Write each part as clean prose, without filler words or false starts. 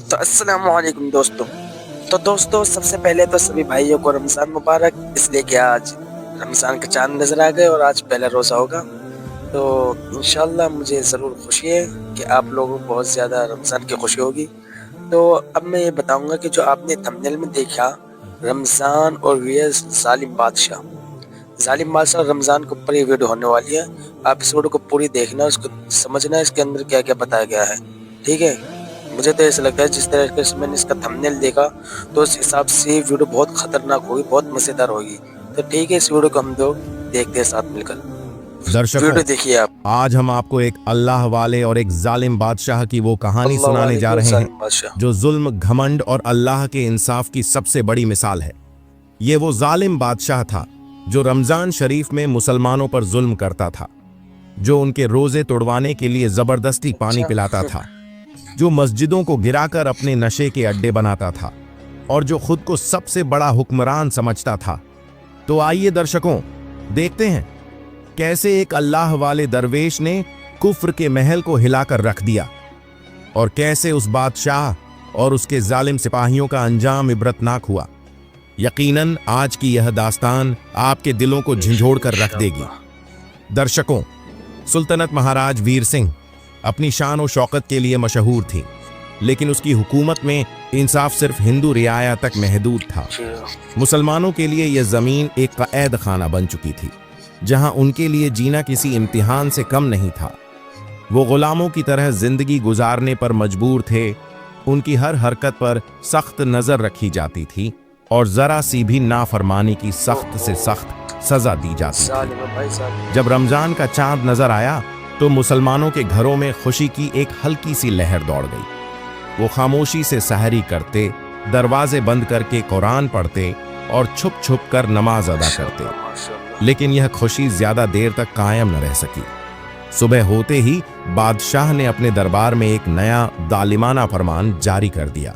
तो अस्सलाम वालेकुम दोस्तों। तो दोस्तों सबसे पहले तो सभी भाइयों को रमज़ान मुबारक, इसलिए कि आज रमज़ान के चांद नज़र आ गए और आज पहला रोज़ा होगा। तो इंशाल्लाह मुझे ज़रूर खुशी है कि आप लोगों को बहुत ज़्यादा रमज़ान की खुशी होगी। तो अब मैं ये बताऊंगा कि जो आपने थंबनेल में देखा, रमज़ान और वीएस ज़ालिम बादशाह रमज़ान के ऊपर ये वीडियो होने वाली है। आप इस वीडियो को पूरी देखना, उसको समझना इसके अंदर क्या क्या बताया गया है, ठीक है। मुझे तो ऐसा लगता है जिस तरीके से मैंने इसका थंबनेल देखा तो उस हिसाब से ये वीडियो बहुत खतरनाक होगी, बहुत मज़ेदार होगी। तो ठीक है, इस वीडियो को हम लोग देखते हैं साथ मिलकर। दर्शकों, वीडियो देखिए आप। आज हम आपको एक अल्लाह वाले और एक जालिम बादशाह की वो कहानी अल्लाह सुनाने वाले जा को रहे जालिम हैं बादशाह। जो जुल्म, घमंड और अल्लाह के इंसाफ की सबसे बड़ी मिसाल है। ये वो जालिम बादशाह था जो रमजान शरीफ में मुसलमानों पर जुल्म करता था, जो उनके रोजे तोड़वाने के लिए जबरदस्ती पानी पिलाता था, जो मस्जिदों को गिराकर अपने नशे के अड्डे बनाता था और जो खुद को सबसे बड़ा हुक्मरान समझता था। तो आइए दर्शकों, देखते हैं कैसे एक अल्लाह वाले दरवेश ने कुफ्र के महल को हिलाकर रख दिया और कैसे उस बादशाह और उसके जालिम सिपाहियों का अंजाम इबरतनाक हुआ। यकीनन आज की यह दास्तान आपके दिलों को झंझोड़ कर रख देगी। दर्शकों, सुल्तनत महाराज वीर सिंह अपनी शान और शौकत के लिए मशहूर थी, लेकिन उसकी हुकूमत में इंसाफ सिर्फ हिंदू रियाया तक महदूद था। मुसलमानों के लिए यह जमीन एक कैद खाना बन चुकी थी, जहां उनके लिए जीना किसी इम्तिहान से कम नहीं था। वो गुलामों की तरह जिंदगी गुजारने पर मजबूर थे। उनकी हर हरकत पर सख्त नजर रखी जाती थी और जरा सी भी नाफरमानी की सख्त से सख्त सजा दी जाती थी। जब रमजान का चांद नजर आया तो मुसलमानों के घरों में खुशी की एक हल्की सी लहर दौड़ गई। वो खामोशी से सहरी करते, दरवाजे बंद करके कुरान पढ़ते और छुप छुप कर नमाज अदा करते। लेकिन यह खुशी ज्यादा देर तक कायम न रह सकी। सुबह होते ही बादशाह ने अपने दरबार में एक नया जालिमाना फरमान जारी कर दिया।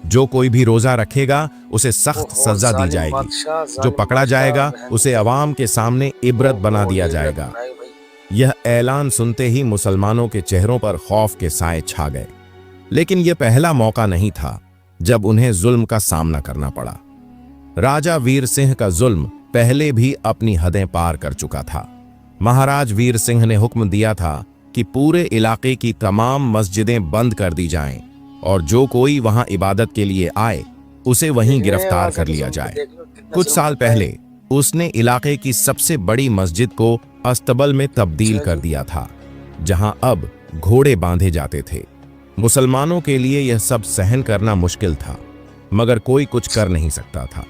जो कोई भी रोजा रखेगा उसे सख्त सजा दी जाएगी, जो पकड़ा जाएगा उसे अवाम के सामने इबरत बना दिया जाएगा। यह ऐलान सुनते ही मुसलमानों के चेहरों पर खौफ के साए छा गए। लेकिन यह पहला मौका नहीं था जब उन्हें जुल्म का सामना करना पड़ा। राजा वीर सिंह का जुल्म पहले भी अपनी हदें पार कर चुका था। महाराज वीर सिंह ने हुक्म दिया था कि पूरे इलाके की तमाम मस्जिदें बंद कर दी जाएं और जो कोई वहां इबादत के लिए आए उसे वहीं गिरफ्तार कर लिया जाए। कुछ साल पहले उसने इलाके की सबसे बड़ी मस्जिद को अस्तबल में तब्दील कर दिया था, जहां अब घोड़े बांधे जाते थे। मुसलमानों के लिए यह सब सहन करना मुश्किल था, मगर कोई कुछ कर नहीं सकता था।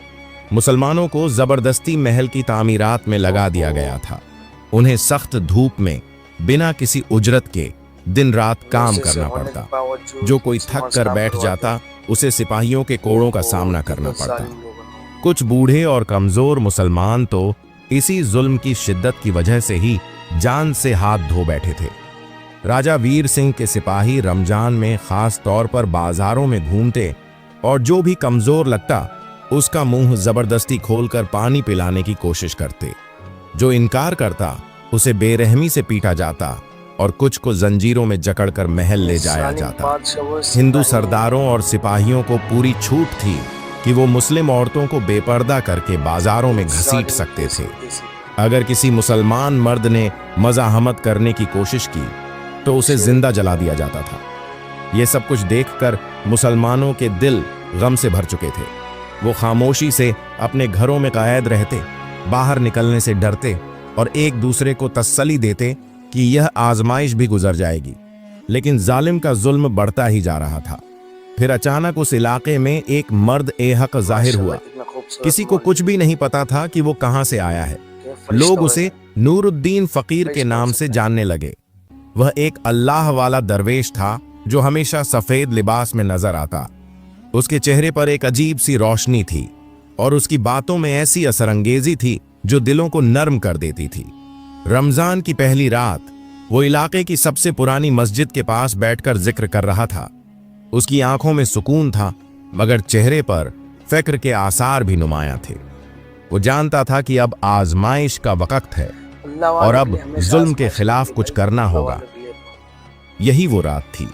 मुसलमानों को जबरदस्ती महल की तामीरात में लगा दिया गया था। उन्हें सख्त धूप में बिना किसी उजरत के दिन रात काम करना पड़ता। जो कोई थक कर बैठ जाता उसे सिपाहियों के कोड़ों का सामना करना पड़ता। कुछ बूढ़े और कमजोर मुसलमान तो इसी जुल्म की शिद्दत की वजह से ही जान से हाथ धो बैठे थे। राजा वीर सिंह के सिपाही रमजान में खास तौर पर बाजारों में घूमते और जो भी कमजोर लगता उसका मुंह जबरदस्ती खोलकर पानी पिलाने की कोशिश करते। जो इनकार करता उसे बेरहमी से पीटा जाता और कुछ को जंजीरों में जकड़कर महल ले जाया जाता। हिंदू सरदारों और सिपाहियों को पूरी छूट थी कि वो मुस्लिम औरतों को बेपर्दा करके बाजारों में घसीट सकते थे। अगर किसी मुसलमान मर्द ने मज़ाहमत करने की कोशिश की तो उसे जिंदा जला दिया जाता था। ये सब कुछ देखकर मुसलमानों के दिल गम से भर चुके थे। वो खामोशी से अपने घरों में कैद रहते, बाहर निकलने से डरते और एक दूसरे को तसल्ली देते कि यह आजमाइश भी गुजर जाएगी। लेकिन जालिम का जुल्म बढ़ता ही जा रहा था। फिर अचानक उस इलाके में एक मर्द ए-हक जाहिर हुआ। किसी को कुछ भी नहीं पता था कि वो कहां से आया है। लोग उसे नूरुद्दीन फकीर के नाम से जानने लगे। वह एक अल्लाह वाला दरवेश था जो हमेशा सफेद लिबास में नजर आता। उसके चेहरे पर एक अजीब सी रोशनी थी और उसकी बातों में ऐसी असरंगेजी थी जो दिलों को नर्म कर देती थी। रमजान की पहली रात वो इलाके की सबसे पुरानी मस्जिद के पास बैठकर जिक्र कर रहा था। उसकी आंखों में सुकून था, मगर चेहरे पर फिक्र के आसार भी नुमायां थे। वो जानता था कि अब आजमाइश का वक्त है और अब जुल्म के खिलाफ कुछ करना होगा। यही वो रात थी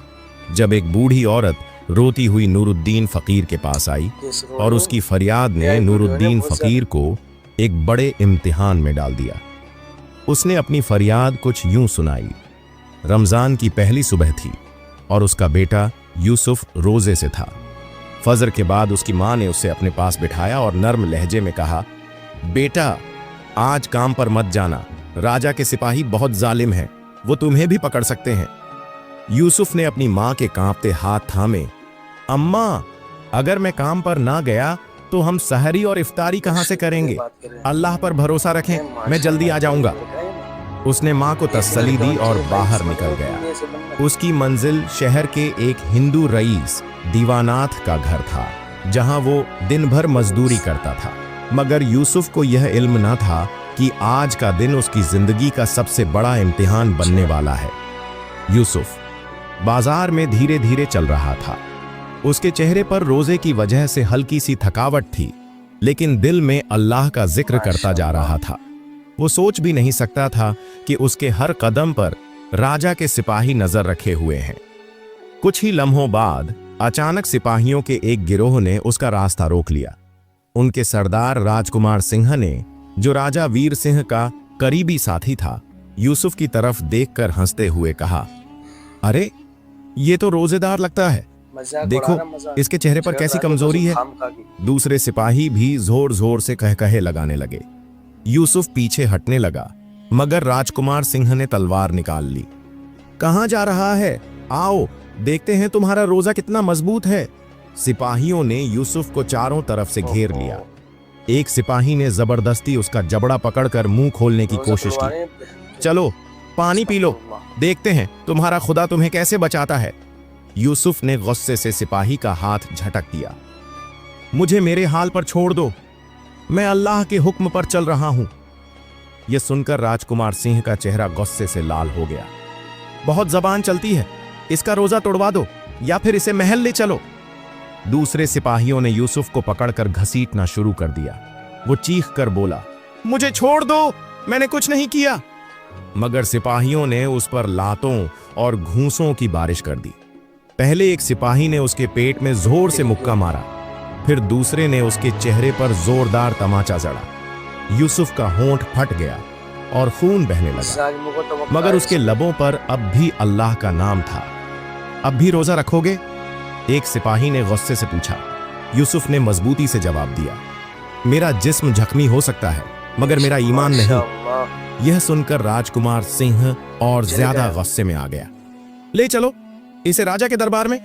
जब एक बूढ़ी औरत रोती हुई नूरुद्दीन फकीर के पास आई और उसकी फरियाद ने नूरुद्दीन फकीर को एक बड़े इम्तिहान में डाल दिया। उसने अपनी फरियाद कुछ यूं सुनाई। रमजान की पहली सुबह थी और उसका बेटा यूसुफ रोजे से था। फजर के बाद उसकी मां ने उसे अपने पास बिठाया और नर्म लहजे में कहा, बेटा आज काम पर मत जाना, राजा के सिपाही बहुत जालिम हैं, वो तुम्हें भी पकड़ सकते हैं। यूसुफ ने अपनी मां के कांपते हाथ थामे, अम्मा अगर मैं काम पर ना गया तो हम सहरी और इफ्तारी कहां से करेंगे? अल्लाह पर भरोसा रखें, मैं जल्दी आ जाऊंगा। उसने मां को तसल्ली दी और बाहर निकल गया। उसकी मंजिल शहर के एक हिंदू रईस दीवानाथ का घर था, जहां वो दिन भर मजदूरी करता था। मगर यूसुफ को यह इल्म न था कि आज का दिन उसकी जिंदगी का सबसे बड़ा इम्तिहान बनने वाला है। यूसुफ बाजार में धीरे धीरे चल रहा था। उसके चेहरे पर रोजे की वजह से हल्की सी थकावट थी, लेकिन दिल में अल्लाह का जिक्र करता जा रहा था। वो सोच भी नहीं सकता था कि उसके हर कदम पर राजा के सिपाही नजर रखे हुए हैं। कुछ ही लम्हों बाद अचानक सिपाहियों के एक गिरोह ने उसका रास्ता रोक लिया। उनके सरदार राजकुमार सिंह ने, जो राजा वीर सिंह का करीबी साथी था, यूसुफ की तरफ देखकर हंसते हुए कहा, अरे ये तो रोजेदार लगता है, देखो इसके चेहरे पर कैसी कमजोरी है। दूसरे सिपाही भी जोर जोर से कहकहे लगाने लगे। यूसुफ पीछे हटने लगा, मगर राजकुमार सिंह ने तलवार निकाल ली। कहां जा रहा है? आओ देखते हैं तुम्हारा रोजा कितना मजबूत है। सिपाहियों ने यूसुफ को चारों तरफ से घेर लिया। एक सिपाही ने जबरदस्ती उसका जबड़ा पकड़कर मुंह खोलने की कोशिश की। चलो पानी पी लो, देखते हैं तुम्हारा खुदा तुम्हें कैसे बचाता है। यूसुफ ने गुस्से से सिपाही का हाथ झटक दिया। मुझे मेरे हाल पर छोड़ दो, मैं अल्लाह के हुक्म पर चल रहा हूं। यह सुनकर राजकुमार सिंह का चेहरा गुस्से से लाल हो गया। बहुत जबान चलती है, इसका रोजा तोड़वा दो या फिर इसे महल ले चलो। दूसरे सिपाहियों ने यूसुफ को पकड़कर घसीटना शुरू कर दिया। वो चीख कर बोला, मुझे छोड़ दो, मैंने कुछ नहीं किया। मगर सिपाहियों ने उस पर लातों और घूंसों की बारिश कर दी। पहले एक सिपाही ने उसके पेट में जोर से मुक्का मारा, फिर दूसरे ने उसके चेहरे पर जोरदार तमाचा जड़ा। यूसुफ का होंठ फट गया और खून बहने लगा, मगर उसके लबों पर अब भी अल्लाह का नाम था। अब भी रोजा रखोगे? एक सिपाही ने गुस्से से पूछा। यूसुफ ने मजबूती से जवाब दिया, मेरा जिस्म जख्मी हो सकता है, मगर मेरा ईमान नहीं। यह सुनकर राजकुमार सिंह और ज्यादा गुस्से में आ गया। ले चलो इसे राजा के दरबार में,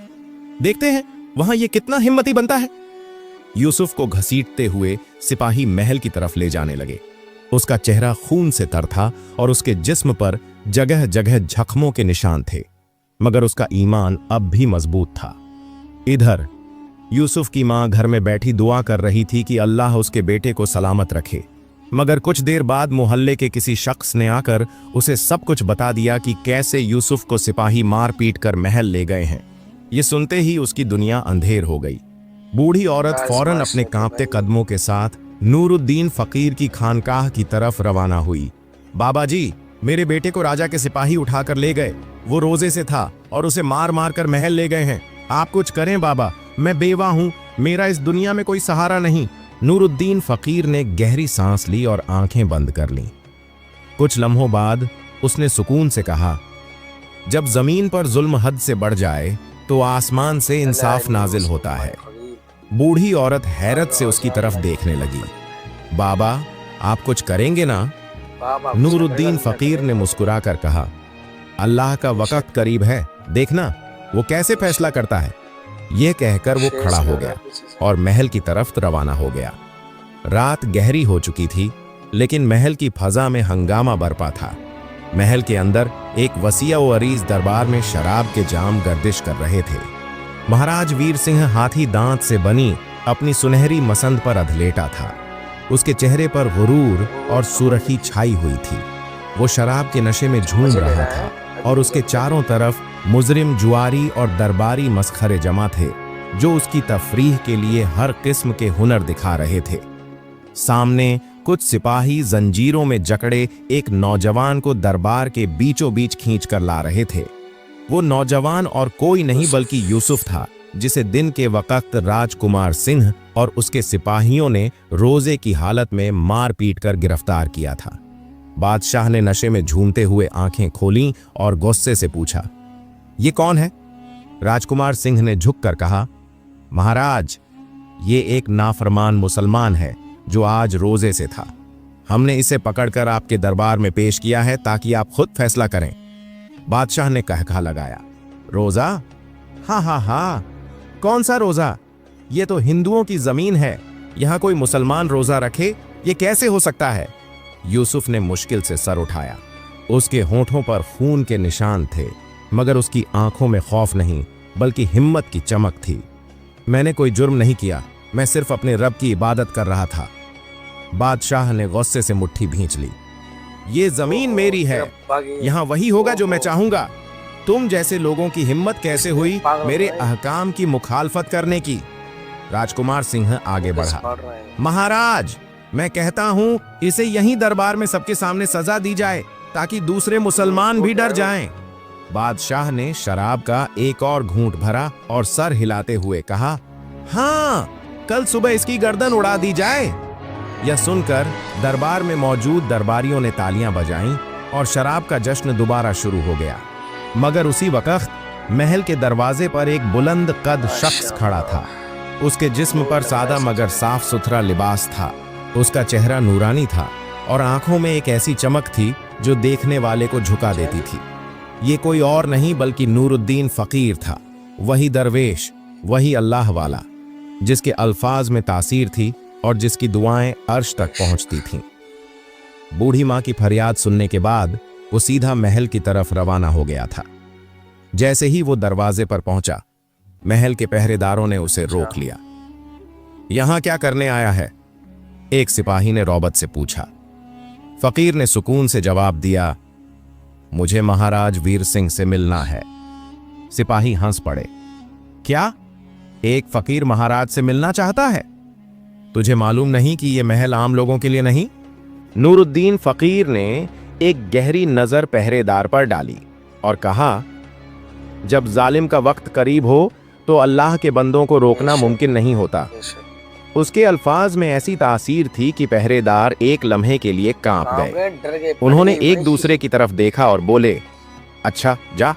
देखते हैं वहां ये कितना हिम्मती बनता है। यूसुफ को घसीटते हुए सिपाही महल की तरफ ले जाने लगे। उसका चेहरा खून से तर था और उसके जिस्म पर जगह जगह जख्मों के निशान थे, मगर उसका ईमान अब भी मजबूत था। इधर यूसुफ की मां घर में बैठी दुआ कर रही थी कि अल्लाह उसके बेटे को सलामत रखे। मगर कुछ देर बाद मोहल्ले के किसी शख्स ने आकर उसे सब कुछ बता दिया कि कैसे यूसुफ को सिपाही मार पीट कर महल ले गए हैं। ये सुनते ही उसकी दुनिया अंधेर हो गई। बूढ़ी औरत फौरन अपने कांपते कदमों के साथ नूरुद्दीन फकीर की खानकाह की तरफ रवाना हुई। बाबा जी, मेरे बेटे को राजा के सिपाही उठाकर ले गए, वो रोजे से था और उसे मार मार कर महल ले गए हैं। आप कुछ करें बाबा, मैं बेवा हूं, मेरा इस दुनिया में कोई सहारा नहीं। नूरुद्दीन फकीर ने गहरी सांस ली और आंखें बंद कर लीं। कुछ लम्हों बाद उसने सुकून से कहा, जब जमीन पर जुल्म हद से बढ़ जाए तो आसमान से इंसाफ नाजिल होता है। बूढ़ी औरत हैरत से उसकी तरफ देखने लगी। बाबा, आप कुछ करेंगे ना? नूरुद्दीन फकीर ने मुस्कुराकर कहा, अल्लाह का वक्त करीब है, देखना वो कैसे फैसला करता है। यह कहकर वो खड़ा हो गया और महल की तरफ रवाना हो गया। रात गहरी हो चुकी थी, लेकिन महल की फजा में हंगामा बरपा था। महल के अंदर एक वसीया व अरीज दरबार में शराब के जाम गर्दिश कर रहे थे। महाराज वीर सिंह हाथी दांत से बनी अपनी सुनहरी मसंद पर अधलेटा था। उसके चेहरे पर गुरूर और सुरखी छाई हुई थी। वो शराब के नशे में झूम रहा था और उसके चारों तरफ मुजरिम, जुआरी और दरबारी मस्खरे जमा थे, जो उसकी तफरीह के लिए हर किस्म के हुनर दिखा रहे थे। सामने कुछ सिपाही जंजीरों में जकड़े एक नौजवान को दरबार के बीचों बीच खींच कर ला रहे थे। वो नौजवान और कोई नहीं बल्कि यूसुफ था, जिसे दिन के वक्त राजकुमार सिंह और उसके सिपाहियों ने रोजे की हालत में मार पीट कर गिरफ्तार किया था। बादशाह ने नशे में झूमते हुए आंखें खोलीं और गुस्से से पूछा, ये कौन है? राजकुमार सिंह ने झुककर कहा, महाराज, ये एक नाफरमान मुसलमान है जो आज रोजे से था। हमने इसे पकड़कर आपके दरबार में पेश किया है ताकि आप खुद फैसला करें। बादशाह ने कहका लगाया, रोजा? हाँ हाँ हाँ, कौन सा रोजा? ये तो हिंदुओं की जमीन है, यहां कोई मुसलमान रोजा रखे? ये कैसे हो सकता है? यूसुफ ने मुश्किल से सर उठाया। उसके होंठों पर खून के निशान थे, मगर उसकी आंखों में खौफ नहीं बल्कि हिम्मत की चमक थी। मैंने कोई जुर्म नहीं किया, मैं सिर्फ अपने रब की इबादत कर रहा था। बादशाह ने गुस्से से मुट्ठी भींच ली। ये जमीन मेरी है, यहां वही होगा जो मैं चाहूंगा। तुम जैसे लोगों की हिम्मत कैसे हुई मेरे अहकाम की मुखालफत करने की? राजकुमार सिंह आगे बढ़ा, महाराज, मैं कहता हूं इसे यहीं दरबार में सबके सामने सजा दी जाए ताकि दूसरे मुसलमान भी डर जाएं। बादशाह ने शराब का एक और घूंट भरा और सर हिलाते हुए कहा, हाँ, कल सुबह इसकी गर्दन उड़ा दी जाए। यह सुनकर दरबार में मौजूद दरबारियों ने तालियां बजाईं और शराब का जश्न दोबारा शुरू हो गया। मगर उसी वक्त महल के दरवाजे पर एक बुलंद कद शख्स खड़ा था। उसके जिस्म पर सादा मगर साफ सुथरा लिबास था। उसका चेहरा नूरानी था और आंखों में एक ऐसी चमक थी जो देखने वाले को झुका देती थी। ये कोई और नहीं बल्कि नूरुद्दीन फकीर था, वही दरवेश, वही अल्लाह वाला, जिसके अल्फाज में तासीर थी और जिसकी दुआएं अर्श तक पहुंचती थीं। बूढ़ी मां की फरियाद सुनने के बाद वो सीधा महल की तरफ रवाना हो गया था। जैसे ही वो दरवाजे पर पहुंचा, महल के पहरेदारों ने उसे रोक लिया। यहां क्या करने आया है? एक सिपाही ने रौबत से पूछा। फकीर ने सुकून से जवाब दिया, मुझे महाराज वीर सिंह से मिलना है। सिपाही हंस पड़े। क्या? एक फकीर महाराज से मिलना चाहता है? तुझे मालूम नहीं कि यह महल आम लोगों के लिए नहीं? नूरुद्दीन फकीर ने एक गहरी नजर पहरेदार पर डाली और कहा, जब जालिम का वक्त करीब हो तो अल्लाह के बंदों को रोकना मुमकिन नहीं होता। उसके अल्फाज में ऐसी तासीर थी कि पहरेदार एक लम्हे के लिए कांप गए। उन्होंने एक दूसरे की तरफ देखा और बोले, अच्छा जा,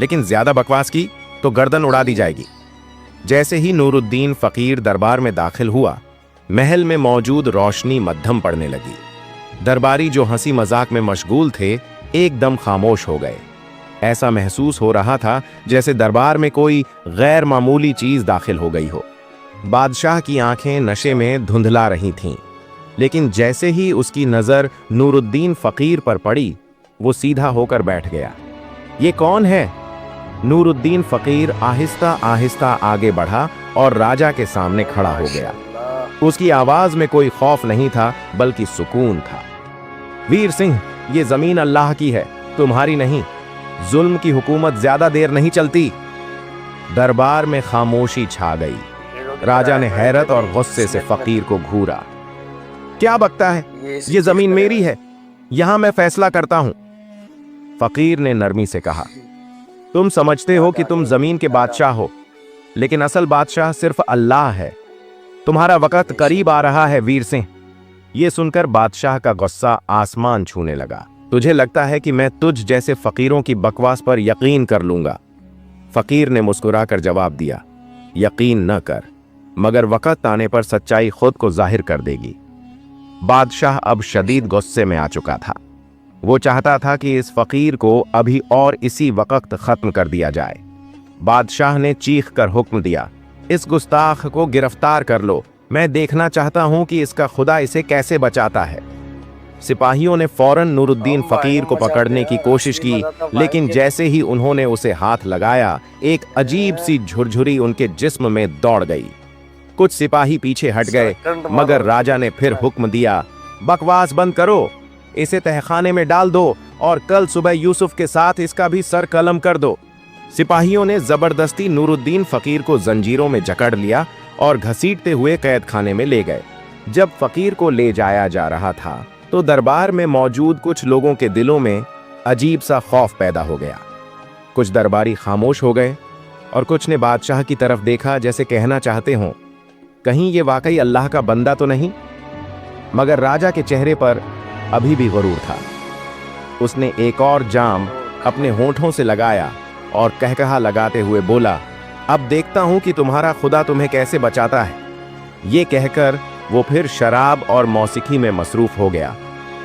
लेकिन ज्यादा बकवास की तो गर्दन उड़ा दी जाएगी। जैसे ही नूरुद्दीन फकीर दरबार में दाखिल हुआ, महल में मौजूद रोशनी मध्यम पड़ने लगी। दरबारी जो हंसी मजाक में मशगूल थे, एकदम खामोश हो गए। ऐसा महसूस हो रहा था जैसे दरबार में कोई गैर मामूली चीज दाखिल हो गई हो। बादशाह की आंखें नशे में धुंधला रही थीं, लेकिन जैसे ही उसकी नजर नूरुद्दीन फकीर पर पड़ी, वो सीधा होकर बैठ गया। ये कौन है? नूरुद्दीन फकीर आहिस्ता आहिस्ता आगे बढ़ा और राजा के सामने खड़ा हो गया। उसकी आवाज में कोई खौफ नहीं था बल्कि सुकून था। वीर सिंह, ये जमीन अल्लाह की है, तुम्हारी नहीं। जुल्म की हुकूमत ज्यादा देर नहीं चलती। दरबार में खामोशी छा गई। राजा ने हैरत और गुस्से से फकीर को घूरा। क्या बकता है? ये जमीन मेरी है, यहां मैं फैसला करता हूं। फकीर ने नरमी से कहा, तुम समझते हो कि तुम जमीन के बादशाह हो, लेकिन असल बादशाह सिर्फ अल्लाह है। तुम्हारा वक्त करीब आ रहा है वीर सिंह। यह सुनकर बादशाह का गुस्सा आसमान छूने लगा। तुझे लगता है कि मैं तुझ जैसे फकीरों की बकवास पर यकीन कर लूंगा? फकीर ने मुस्कुराकर जवाब दिया, यकीन न कर, मगर वक्त आने पर सच्चाई खुद को जाहिर कर देगी। बादशाह अब शदीद गुस्से में आ चुका था। वो चाहता था कि इस फकीर को अभी और इसी वक्त खत्म कर दिया जाए। बादशाह ने चीख कर हुक्म दिया, इस गुस्ताख को गिरफ्तार कर लो। मैं देखना चाहता हूं कि इसका खुदा इसे कैसे बचाता है। सिपाहियों ने फौरन नूरुद्दीन फकीर को पकड़ने की कोशिश की, लेकिन जैसे ही उन्होंने उसे हाथ लगाया, एक अजीब सी झुरझुरी उनके जिस्म में दौड़ गई। कुछ सिपाही पीछे हट गए, मगर राजा ने फिर हुक्म दिया, बकवास बंद करो, इसे तहखाने में डाल दो और कल सुबह यूसुफ के साथ इसका भी सर कलम कर दो। सिपाहियों ने जबरदस्ती नूरुद्दीन फकीर को जंजीरों में जकड़ लिया और घसीटते हुए कैद खाने में ले गए। जब फकीर को ले जाया जा रहा था तो दरबार में मौजूद कुछ लोगों के दिलों में अजीब सा खौफ पैदा हो गया। कुछ दरबारी खामोश हो गए, और कुछ ने बादशाह की तरफ देखा जैसे कहना चाहते हों, कहीं ये वाकई अल्लाह का बंदा तो नहीं। मगर राजा के चेहरे पर अभी भी गुरूर था। उसने एक और जाम अपने होंठों से लगाया और कहकहा लगाते हुए बोला, अब देखता हूं कि तुम्हारा खुदा तुम्हें कैसे बचाता है। ये कहकर वो फिर शराब और मौसीकी में मसरूफ हो गया।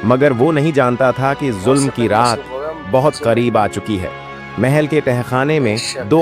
मगर वो नहीं जानता था कि जुल्म की रात बहुत करीब आ चुकी है। महल के तहखाने में दो